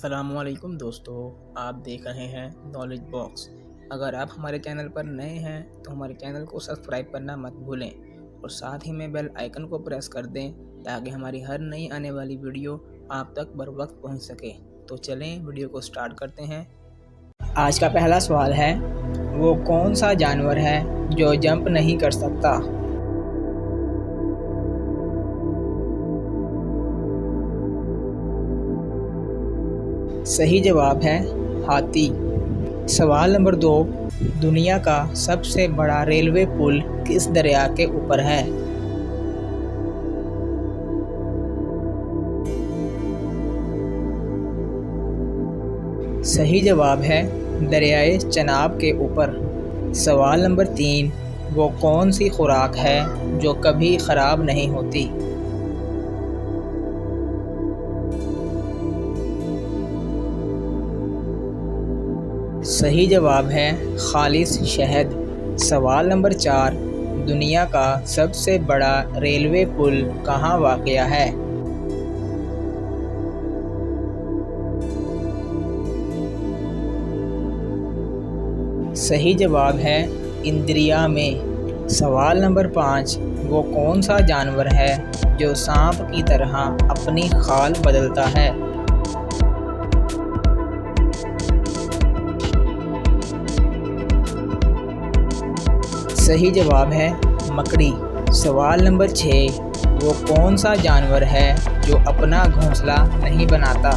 अस्सलामुअलैकुम दोस्तों, आप देख रहे हैं नॉलेज बॉक्स। अगर आप हमारे चैनल पर नए हैं तो हमारे चैनल को सब्सक्राइब करना मत भूलें और साथ ही में बेल आइकन को प्रेस कर दें ताकि हमारी हर नई आने वाली वीडियो आप तक बर वक्त पहुँच सके। तो चलें वीडियो को स्टार्ट करते हैं। आज का पहला सवाल है, वो कौन सा जानवर है जो जंप नहीं कर सकता? सही जवाब है हाथी। सवाल नंबर 2, दुनिया का सबसे बड़ा रेलवे पुल किस दरिया के ऊपर है? सही जवाब है दरियाए चनाब के ऊपर। सवाल नंबर 3, वो कौन सी खुराक है जो कभी ख़राब नहीं होती? सही जवाब है खालिस शहद। सवाल नंबर 4, दुनिया का सबसे बड़ा रेलवे पुल कहाँ वाक़या है? सही जवाब है इंद्रिया में। सवाल नंबर 5, वो कौन सा जानवर है जो सांप की तरह अपनी खाल बदलता है? सही जवाब है मकड़ी। सवाल नंबर 6, वो कौन सा जानवर है जो अपना घोंसला नहीं बनाता?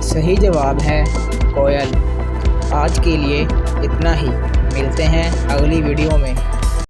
सही जवाब है कोयल। आज के लिए इतना ही, मिलते हैं अगली वीडियो में।